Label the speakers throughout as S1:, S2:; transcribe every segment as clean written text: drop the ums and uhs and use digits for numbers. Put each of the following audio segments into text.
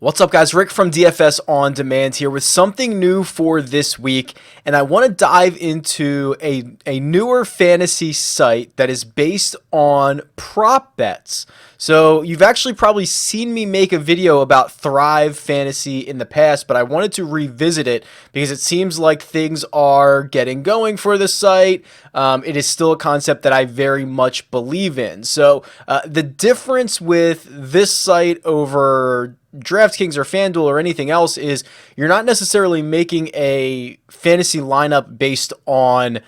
S1: What's up, guys? Rick from DFS On Demand here with something new for this week, and I want to dive into a newer fantasy site that is based on prop bets. So you've actually probably seen me make a video about ThriveFantasy in the past, but I wanted to revisit it because it seems like things are getting going for the site. It is still a concept that I very much believe in. So the difference with this site over DraftKings or FanDuel or anything else is you're not necessarily making a fantasy lineup based on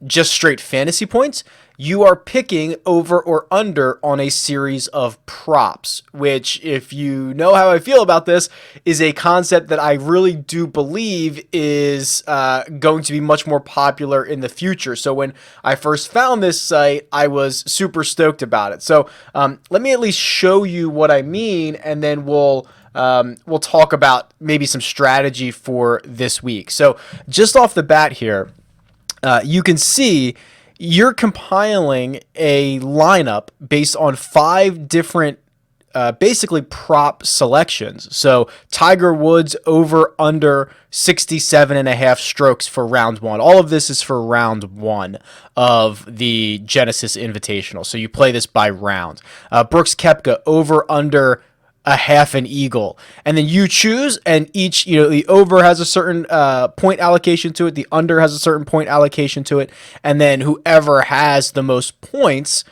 S1: just straight fantasy points. You are picking over or under on a series of props, which, if you know how I feel about this, is a concept that I really do believe is going to be much more popular in the future. So when I first found this site, I was super stoked about it. So let me at least show you what I mean, and then we'll talk about maybe some strategy for this week. So just off the bat here, you can see you're compiling a lineup based on 5 different basically prop selections. So Tiger Woods over under 67.5 strokes for round 1. All of this is for round 1 of the Genesis Invitational. So you play this by round. Brooks Koepka over under a half an eagle, and then you choose, and each, the over has a certain point allocation to it, the under has a certain point allocation to it, and then whoever has the most points,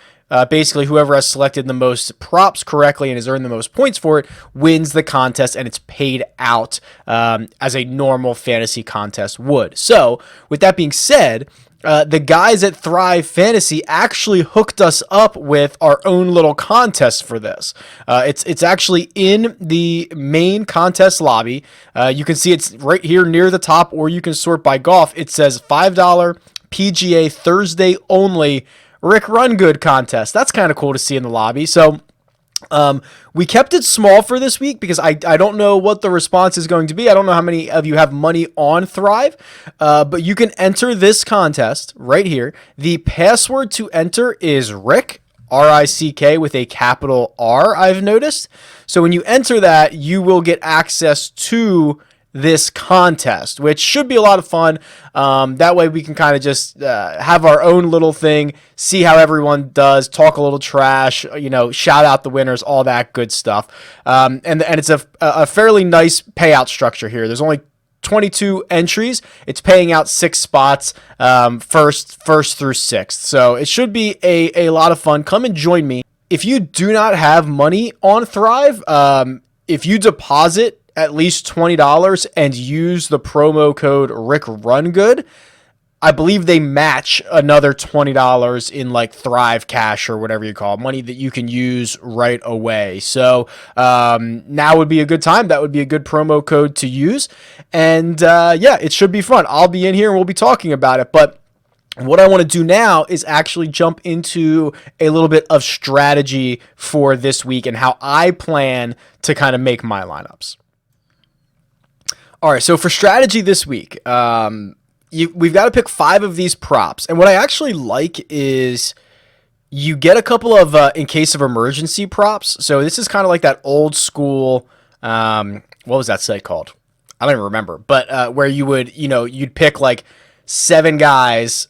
S1: basically whoever has selected the most props correctly and has earned the most points for it, wins the contest, and it's paid out as a normal fantasy contest would. So with that being said, the guys at Thrive Fantasy actually hooked us up with our own little contest for this. It's actually in the main contest lobby. You can see it's right here near the top, or you can sort by golf. It says $5 PGA Thursday only RickRunGood contest. That's kind of cool to see in the lobby. So we kept it small for this week because I don't know what the response is going to be. I don't know how many of you have money on Thrive, but you can enter this contest right here. The password to enter is Rick, R-I-C-K with a capital R, I've noticed. So when you enter that, you will get access to this contest, which should be a lot of fun. That way we can kind of just have our own little thing, see how everyone does, talk a little trash, shout out the winners, all that good stuff. And it's a fairly nice payout structure here. There's only 22 entries. It's paying out 6 spots, first through 6th. So it should be a lot of fun. Come and join me. If you do not have money on Thrive, if you deposit at least $20 and use the promo code RickRunGood, I believe they match another $20 in like Thrive Cash or whatever you call it, money that you can use right away. So now would be a good time. That would be a good promo code to use. And it should be fun. I'll be in here and we'll be talking about it. But what I want to do now is actually jump into a little bit of strategy for this week and how I plan to kind of make my lineups. All right, so for strategy this week, we've got to pick 5 of these props. And what I actually like is you get a couple of in case of emergency props. So this is kind of like that old school, what was that site called? I don't even remember. But where you would, you'd pick like 7 guys,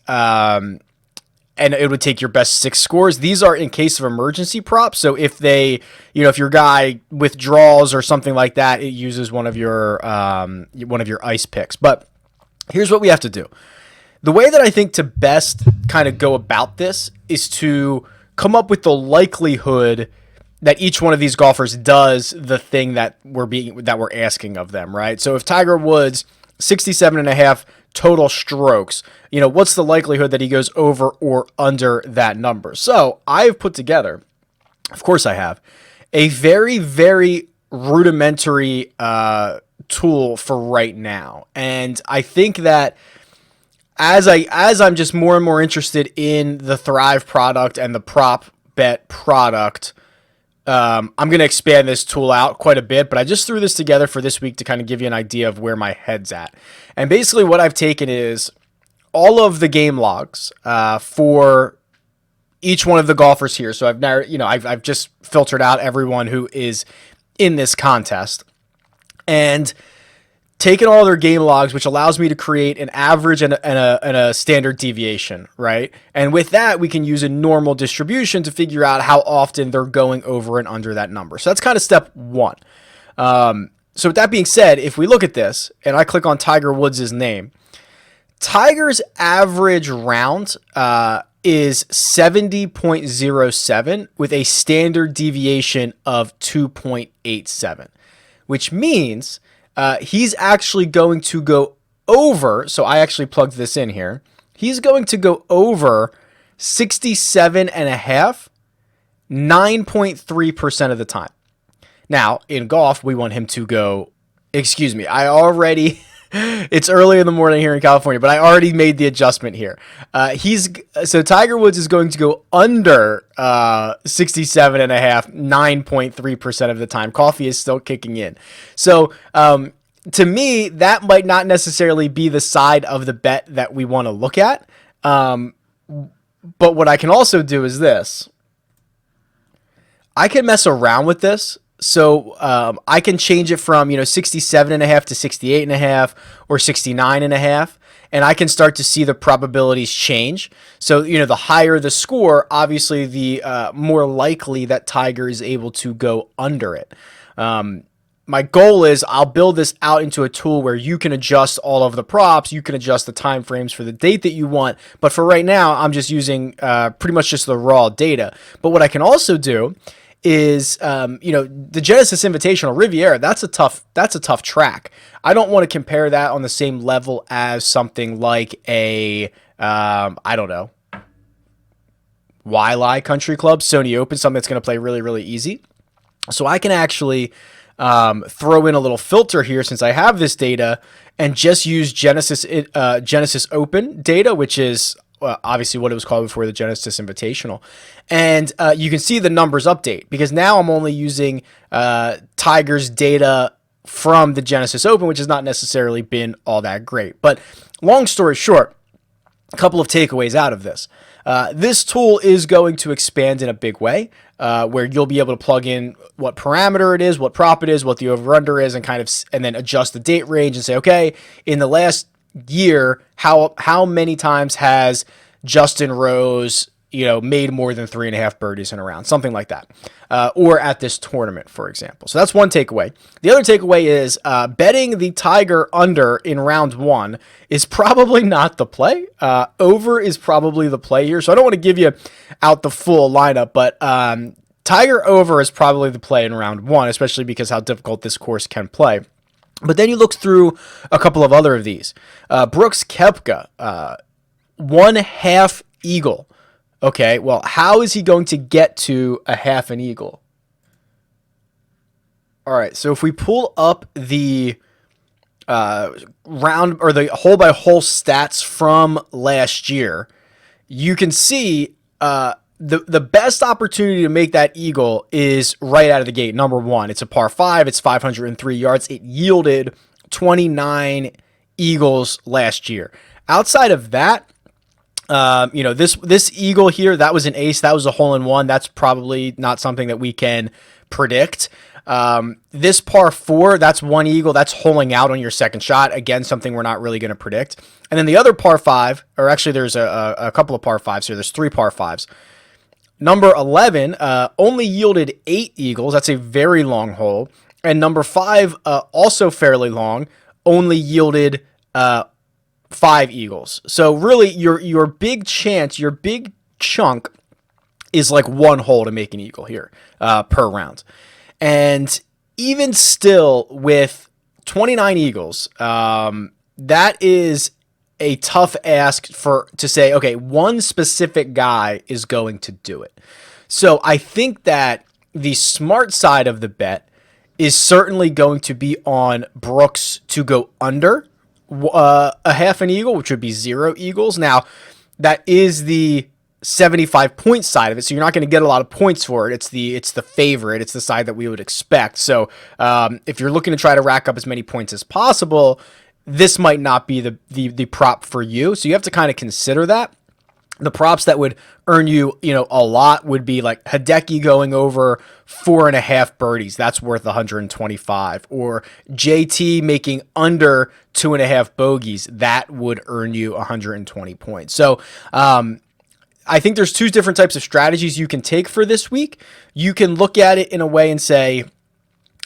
S1: and it would take your best 6 scores. These are in case of emergency props. So if they, if your guy withdraws or something like that, it uses one of your ice picks. But here's what we have to do. The way that I think to best kind of go about this is to come up with the likelihood that each one of these golfers does the thing that we're asking of them, right? So if Tiger Woods 67.5 total strokes, what's the likelihood that he goes over or under that number? So I've put together, of course I have, a very, very rudimentary tool for right now. And I think that as I'm just more and more interested in the Thrive product and the prop bet product, I'm going to expand this tool out quite a bit, but I just threw this together for this week to kind of give you an idea of where my head's at. And basically what I've taken is all of the game logs for each one of the golfers here. So I've just filtered out everyone who is in this contest and taken all their game logs, which allows me to create an average and a standard deviation, right? And with that, we can use a normal distribution to figure out how often they're going over and under that number. So that's kind of step one. So with that being said, if we look at this and I click on Tiger Woods' name, Tiger's average round is 70.07 with a standard deviation of 2.87, which means he's actually going to go over. So I actually plugged this in here. He's going to go over 67.5, 9.3% of the time. Now, in golf, we want him to go, excuse me, it's early in the morning here in California, but I already made the adjustment here. So Tiger Woods is going to go under 67.5, 9.3% of the time. Coffee is still kicking in. So, to me, that might not necessarily be the side of the bet that we want to look at. But what I can also do is this. I can mess around with this. So I can change it from 67.5 to 68.5 or 69.5, and I can start to see the probabilities change. So the higher the score, obviously the more likely that Tiger is able to go under it. My goal is I'll build this out into a tool where you can adjust all of the props, you can adjust the time frames for the date that you want. But for right now, I'm just using pretty much just the raw data. But what I can also do is, the Genesis Invitational Riviera, that's a tough track. I don't want to compare that on the same level as something like a, Waialae Country Club, Sony Open, something that's going to play really, really easy. So I can actually throw in a little filter here since I have this data and just use Genesis Open data, which is obviously what it was called before the Genesis Invitational. And you can see the numbers update because now I'm only using Tiger's data from the Genesis Open, which has not necessarily been all that great. But long story short, a couple of takeaways out of this. This tool is going to expand in a big way, where you'll be able to plug in what parameter it is, what prop it is, what the over-under is, and then adjust the date range and say, okay, in the last year, how many times has Justin Rose, made more than 3.5 birdies in a round, something like that, or at this tournament, for example. So that's one takeaway. The other takeaway is betting the Tiger under in round one is probably not the play. Over is probably the play here. So I don't want to give you out the full lineup, but Tiger over is probably the play in round one, especially because how difficult this course can play. But then you look through a couple of other of these. Brooks Koepka, 1/2 eagle. Okay, well, how is he going to get to a half an eagle? All right, so if we pull up the round or the hole by hole stats from last year, you can see the best opportunity to make that eagle is right out of the gate. Number one, it's a par 5. It's 503 yards. It yielded 29 eagles last year. Outside of that, this eagle here, that was an ace. That was a hole in one. That's probably not something that we can predict. This par 4, that's one eagle. That's holing out on your second shot. Again, something we're not really going to predict. And then the other par 5, or actually there's a couple of par 5s here. There's 3 par 5s. Number 11 only yielded 8 eagles. That's a very long hole. And number 5, also fairly long, only yielded 5 eagles. So really, your big chance, your big chunk is like one hole to make an eagle here per round. And even still, with 29 eagles, that is a tough ask to say, okay, one specific guy is going to do it. So I think that the smart side of the bet is certainly going to be on Brooks to go under a half an eagle, which would be 0 eagles. Now, that is the 75-point side of it, so you're not going to get a lot of points for it. It's the favorite. It's the side that we would expect. So if you're looking to try to rack up as many points as possible, this might not be the prop for you. So you have to kind of consider that. The props that would earn you, a lot would be like Hideki going over 4.5 birdies. That's worth 125. Or JT making under 2.5 bogeys. That would earn you 120 points. So, I think there's two different types of strategies you can take for this week. You can look at it in a way and say,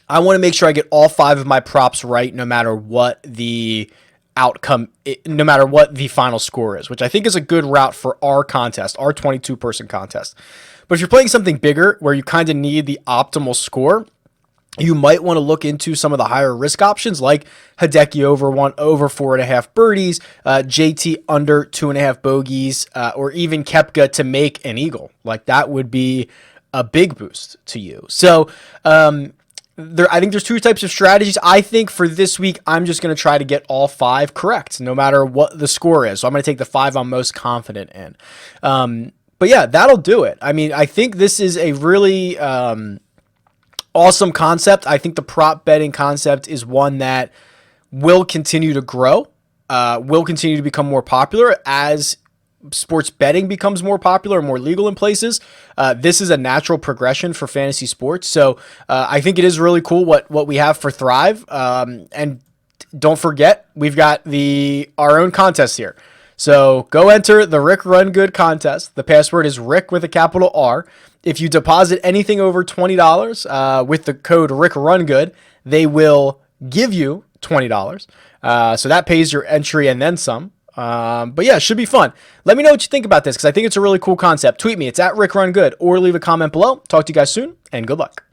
S1: I want to make sure I get all 5 of my props right, no matter what the outcome, no matter what the final score is, which I think is a good route for our contest, our 22-person contest. But if you're playing something bigger where you kind of need the optimal score, you might want to look into some of the higher risk options like Hideki over 4.5 birdies, JT under 2.5 bogeys, or even Koepka to make an eagle. Like that would be a big boost to you. So, I think there's two types of strategies. I think for this week, I'm just going to try to get all 5 correct, no matter what the score is. So I'm going to take the 5 I'm most confident in. But yeah, that'll do it. I mean, I think this is a really awesome concept. I think the prop betting concept is one that will continue to grow, will continue to become more popular as sports betting becomes more popular and more legal in places. This is a natural progression for fantasy sports. So I think it is really cool what we have for Thrive. And don't forget, we've got our own contest here. So go enter the Rick Run Good contest. The password is Rick with a capital R. If you deposit anything over $20 with the code RickRunGood, they will give you $20. So that pays your entry and then some. But yeah, it should be fun. Let me know what you think about this because I think it's a really cool concept. Tweet me. It's at RickRunGood or leave a comment below. Talk to you guys soon and good luck.